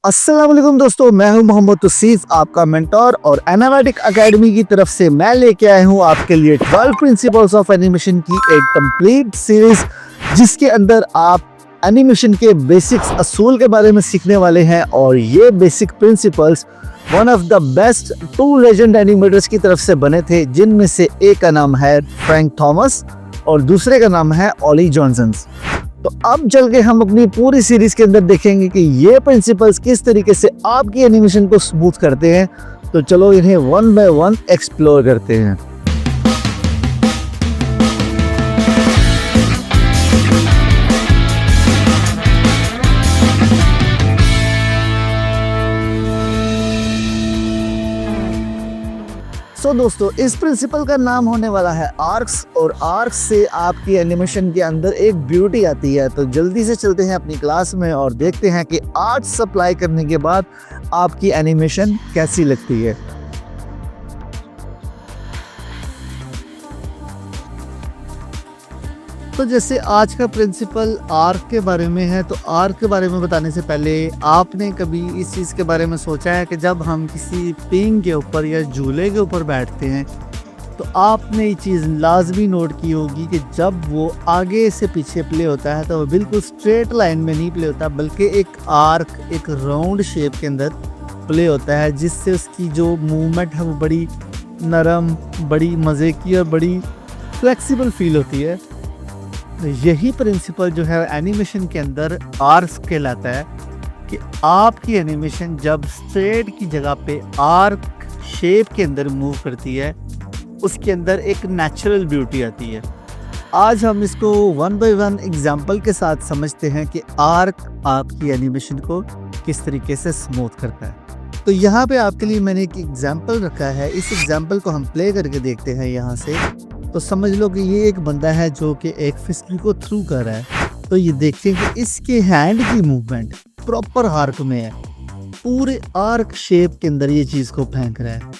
अस्सलाम वालेकुम दोस्तों, मैं हूं मोहम्मद तौसीफ, आपका मेंटोर और एनालिटिक एकेडमी की तरफ से मैं लेके आया हूं आपके लिए 12 प्रिंसिपल्स ऑफ एनिमेशन की एक कंप्लीट सीरीज, जिसके अंदर आप एनिमेशन के बेसिक्स असूल के बारे में सीखने वाले हैं। और ये basic principles one of the best 2 legend animators की तरफ से बने थे, जिनमें से एक का नाम है फ्रैंक थॉमस और दूसरे का नाम है ओली जॉनसन। तो अब चल के हम अपनी पूरी सीरीज के अंदर देखेंगे कि ये प्रिंसिपल्स किस तरीके से आपकी एनिमेशन को स्मूथ करते हैं। तो चलो इन्हें वन बाय वन एक्सप्लोर करते हैं। दोस्तों, इस प्रिंसिपल का नाम होने वाला है आर्क्स, और आर्क्स से आपकी एनिमेशन के अंदर एक ब्यूटी आती है। तो जल्दी से चलते हैं अपनी क्लास में और देखते हैं कि आर्ट्स अप्लाई करने के बाद आपकी एनिमेशन कैसी लगती है। तो जैसे आज का प्रिंसिपल आर्क के बारे में है, तो आर्क के बारे में बताने से पहले आपने कभी इस चीज़ के बारे में सोचा है कि जब हम किसी पिंग के ऊपर या झूले के ऊपर बैठते हैं तो आपने ये चीज़ लाजमी नोट की होगी कि जब वो आगे से पीछे प्ले होता है तो वो बिल्कुल स्ट्रेट लाइन में नहीं प्ले होता, बल्कि एक आर्क, एक राउंड शेप के अंदर प्ले होता है, जिससे उसकी जो मूवमेंट है वो बड़ी नरम, बड़ी मज़े की और बड़ी फ्लेक्सिबल फील होती है। यही प्रिंसिपल जो है एनिमेशन के अंदर आर्क्स कहलाता है कि आपकी एनिमेशन जब स्ट्रेट की जगह पे आर्क शेप के अंदर मूव करती है, उसके अंदर एक नेचुरल ब्यूटी आती है। आज हम इसको वन बाय वन एग्जांपल के साथ समझते हैं कि आर्क आपकी एनिमेशन को किस तरीके से स्मूथ करता है। तो यहाँ पे आपके लिए मैंने एक एग्जांपल रखा है, इस एग्जांपल को हम प्ले करके देखते हैं। यहाँ से तो समझ लो कि ये एक बंदा है जो कि एक फिसल को थ्रू कर रहा है। तो ये देखते हैं कि इसके हैंड की मूवमेंट प्रॉपर आर्क में है, पूरे आर्क शेप के अंदर ये चीज़ को फेंक रहा है।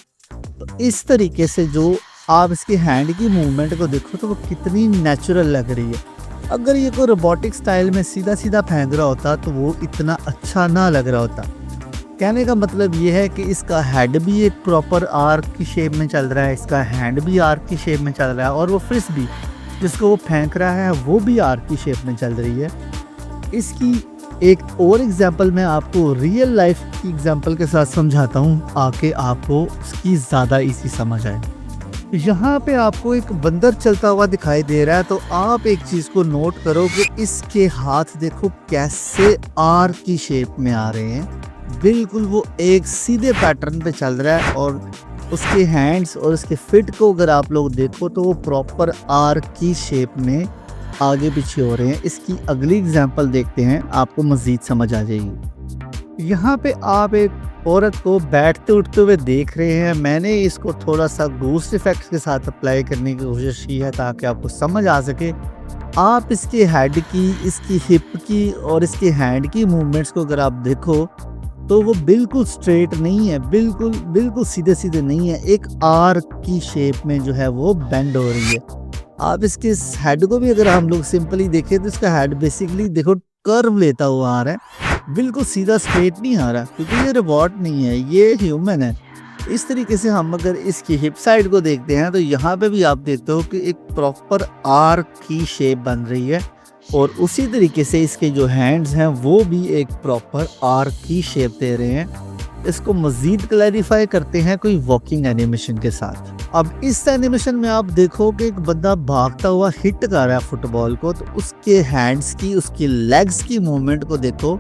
तो इस तरीके से जो आप इसके हैंड की मूवमेंट को देखो तो वो कितनी नेचुरल लग रही है। अगर ये कोई रोबोटिक स्टाइल में सीधा सीधा फेंक रहा होता तो वो इतना अच्छा ना लग रहा होता। कहने का मतलब ये है कि इसका हेड भी एक प्रॉपर आर्क की शेप में चल रहा है, इसका हैंड भी आर्क की शेप में चल रहा है, और वो फ्रिस भी जिसको वो फेंक रहा है वो भी आर्क की शेप में चल रही है। इसकी एक और एग्जांपल मैं आपको रियल लाइफ की एग्जांपल के साथ समझाता हूँ, आके आपको उसकी ज़्यादा इजी समझ आए। यहाँ पे आपको एक बंदर चलता हुआ दिखाई दे रहा है, तो आप एक चीज़ को नोट करो कि इसके हाथ देखो कैसे आर्क की शेप में आ रहे हैं, बिल्कुल वो एक सीधे पैटर्न पे चल रहा है। और उसके हैंड्स और उसके फिट को अगर आप लोग देखो तो वो प्रॉपर आर्क की शेप में आगे पीछे हो रहे हैं। इसकी अगली एग्जांपल देखते हैं, आपको मज़ीद समझ आ जाएगी। यहाँ पे आप एक औरत को बैठते उठते हुए देख रहे हैं। मैंने इसको थोड़ा सा गूस्ट इफेक्ट के साथ अप्लाई करने की कोशिश की है ताकि आपको समझ आ सके। आप इसके हेड की, इसकी हिप की और इसके हैंड की मूवमेंट्स को अगर आप देखो तो वो बिल्कुल स्ट्रेट नहीं है, बिल्कुल सीधे सीधे नहीं है, एक आर्क की शेप में जो है वो बेंड हो रही है। आप इसके हेड को भी अगर हम लोग सिंपली देखें तो इसका हेड बेसिकली देखो कर्व लेता हुआ आ रहा है, बिल्कुल सीधा स्ट्रेट नहीं आ रहा, क्योंकि ये रोबोट नहीं है, ये ह्यूमन है। इस तरीके से हम अगर इसकी हिप साइड को देखते हैं तो यहाँ पे भी आप देखते हो कि एक प्रॉपर आर्क की शेप बन रही है, और उसी तरीके से इसके जो हैंड्स हैं वो भी एक प्रॉपर आर्क की शेप दे रहे हैं। इसको मज़ीद क्लैरिफाई करते हैं कोई वॉकिंग एनिमेशन के साथ। अब इस एनिमेशन में आप देखो कि एक बंदा भागता हुआ हिट कर रहा है फुटबॉल को, तो उसके हैंड्स की, उसकी लेग्स की मूवमेंट को देखो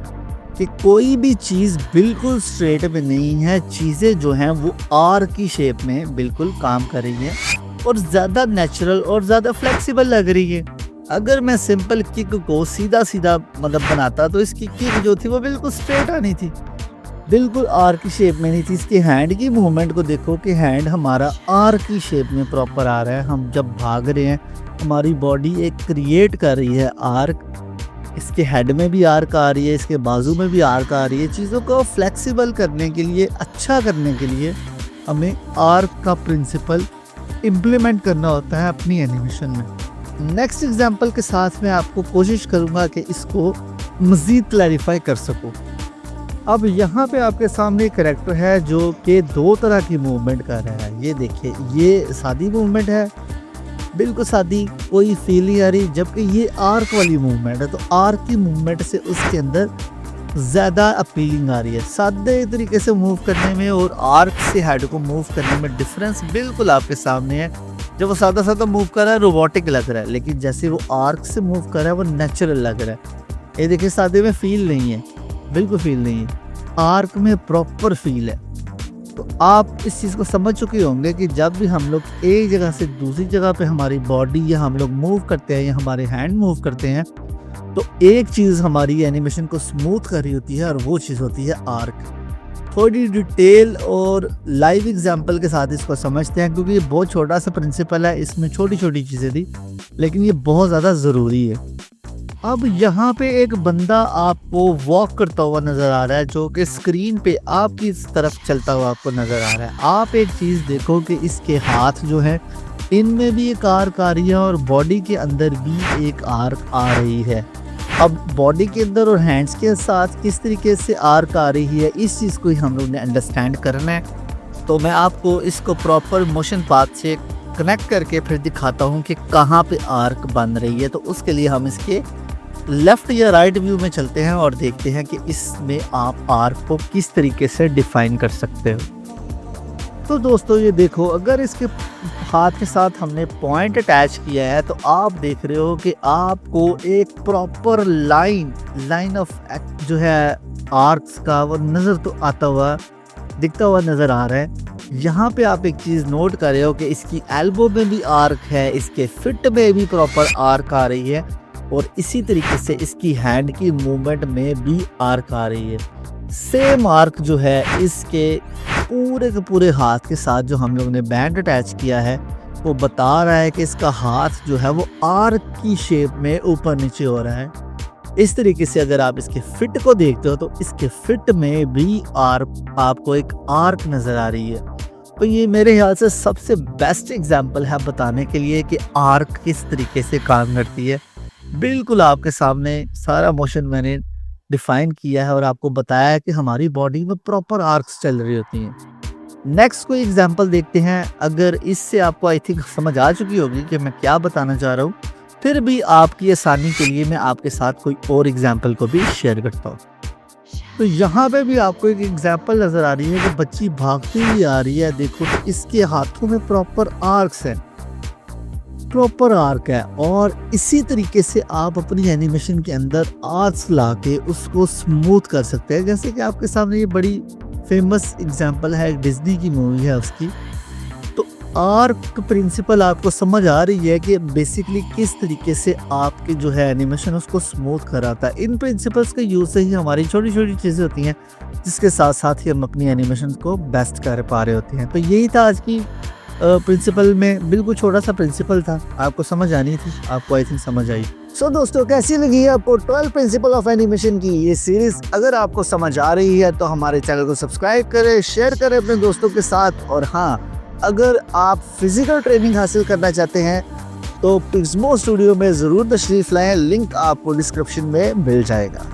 कि कोई भी चीज़ बिल्कुल स्ट्रेट में नहीं है, चीज़ें जो हैं वो आर्क की शेप में बिल्कुल काम कर रही हैं और ज़्यादा नेचुरल और ज़्यादा फ्लेक्सिबल लग रही है। अगर मैं सिंपल किक को सीधा सीधा मतलब बनाता तो इसकी किक जो थी वो बिल्कुल स्ट्रेट आनी थी, बिल्कुल आर्क की शेप में नहीं थी। इसके हैंड की मूवमेंट को देखो कि हैंड हमारा आर्क की शेप में प्रॉपर आ रहा है। हम जब भाग रहे हैं हमारी बॉडी एक क्रिएट कर रही है आर्क, इसके हेड में भी आर्क आ रही है, इसके बाजू में भी आर्क आ रही है। चीज़ों को फ्लेक्सिबल करने के लिए, अच्छा करने के लिए हमें आर्क का प्रिंसिपल इम्प्लीमेंट करना होता है अपनी एनिमेशन में। नेक्स्ट एग्जांपल के साथ मैं आपको कोशिश करूंगा कि इसको मज़ीद क्लैरिफाई कर सकूं। अब यहाँ पे आपके सामने एक कैरेक्टर है जो कि दो तरह की मूवमेंट कर रहा है। ये देखिए, ये सादी मूवमेंट है, बिल्कुल सादी, कोई फील नहीं आ रही, जबकि ये आर्क वाली मूवमेंट है। तो आर्क की मूवमेंट से उसके अंदर ज़्यादा अपीलिंग आ रही है। सादे तरीके से मूव करने में और आर्क से हेड को मूव करने में डिफरेंस बिल्कुल आपके सामने है। जब वो सादा सादा मूव कर रहा है रोबोटिक लग रहा है, लेकिन जैसे वो आर्क से मूव कर रहा है वो नेचुरल लग रहा है। ये देखिए, सादे में फील नहीं है, बिल्कुल फील नहीं है, आर्क में प्रॉपर फील है। तो आप इस चीज़ को समझ चुके होंगे कि जब भी हम लोग एक जगह से दूसरी जगह पे हमारी बॉडी या हम लोग मूव करते हैं या हमारे हैंड मूव करते हैं, तो एक चीज़ हमारी एनिमेशन को स्मूथ कर रही होती है और वो चीज़ होती है आर्क। थोड़ी डिटेल और लाइव एग्जांपल के साथ इसको समझते हैं, क्योंकि ये बहुत छोटा सा प्रिंसिपल है, इसमें छोटी छोटी चीज़ें थी लेकिन ये बहुत ज़्यादा ज़रूरी है। अब यहाँ पे एक बंदा आपको वॉक करता हुआ नज़र आ रहा है, जो कि स्क्रीन पे आपकी तरफ चलता हुआ आपको नज़र आ रहा है। आप एक चीज़ देखो कि इसके हाथ जो है इनमें भी एक आर्क आ रही है और बॉडी के अंदर भी एक आर्क आ रही है। अब बॉडी के अंदर और हैंड्स के साथ किस तरीके से आर्क आ रही है, इस चीज़ को ही हम लोग ने अंडरस्टैंड करना है। तो मैं आपको इसको प्रॉपर मोशन पाथ से कनेक्ट करके फिर दिखाता हूँ कि कहाँ पे आर्क बन रही है। तो उसके लिए हम इसके लेफ़्ट या राइट व्यू में चलते हैं और देखते हैं कि इसमें आप आर्क को किस तरीके से डिफ़ाइन कर सकते हो। तो दोस्तों ये देखो, अगर इसके हाथ के साथ हमने पॉइंट अटैच किया है तो आप देख रहे हो कि आपको एक प्रॉपर लाइन ऑफ जो है आर्क्स का वो नज़र तो आता हुआ दिखता हुआ नज़र आ रहा है। यहाँ पे आप एक चीज़ नोट कर रहे हो कि इसकी एल्बो में भी आर्क है, इसके फिट में भी प्रॉपर आर्क आ रही है और इसी तरीके से इसकी हैंड की मूवमेंट में भी आर्क आ रही है। सेम आर्क जो है इसके पूरे के पूरे हाथ के साथ जो हम लोग ने बैंड अटैच किया है वो बता रहा है कि इसका हाथ जो है वो आर्क की शेप में ऊपर नीचे हो रहा है। इस तरीके से अगर आप इसके फिट को देखते हो तो इसके फिट में भी आपको एक आर्क नज़र आ रही है। तो ये मेरे ख्याल से सबसे बेस्ट एग्जाम्पल है बताने के लिए कि आर्क किस तरीके से काम करती है। बिल्कुल आपके सामने सारा मोशन मैंने डिफाइन किया है और आपको बताया है कि हमारी बॉडी में प्रॉपर आर्क्स चल रही होती हैं। नेक्स्ट कोई एग्जांपल देखते हैं। अगर इससे आपको आई थिंक समझ आ चुकी होगी कि मैं क्या बताना चाह रहा हूँ, फिर भी आपकी आसानी के लिए मैं आपके साथ कोई और एग्जांपल को भी शेयर करता हूँ। तो यहाँ पे भी आपको एक एग्जांपल नज़र आ रही है कि बच्ची भागती हुई आ रही है। देखो तो इसके हाथों में प्रॉपर आर्क्स हैं, प्रॉपर आर्क है। और इसी तरीके से आप अपनी एनिमेशन के अंदर आर्क्स ला के उसको स्मूथ कर सकते हैं। जैसे कि आपके सामने ये बड़ी फेमस एग्जांपल है, डिज्नी की मूवी है उसकी। तो आर्क प्रिंसिपल आपको समझ आ रही है कि बेसिकली किस तरीके से आपकी जो है एनिमेशन उसको स्मूथ कराता है। इन प्रिंसिपल्स के यूज़ से ही हमारी छोटी छोटी चीज़ें होती हैं जिसके साथ साथ ही हम अपनी एनिमेशन को बेस्ट कर पा रहे होते हैं। तो यही था आज की प्रिंसिपल में, बिल्कुल छोटा सा प्रिंसिपल था, आपको समझ आनी थी, आपको आई थिंक समझ आई। सो दोस्तों, कैसी लगी आपको 12 प्रिंसिपल ऑफ एनिमेशन की ये सीरीज? अगर आपको समझ आ रही है तो हमारे चैनल को सब्सक्राइब करें, शेयर करें अपने दोस्तों के साथ। और हाँ, अगर आप फिजिकल ट्रेनिंग हासिल करना चाहते हैं तो पिक्समो स्टूडियो में ज़रूर तशरीफ़ लाएं, लिंक आपको डिस्क्रिप्शन में मिल जाएगा।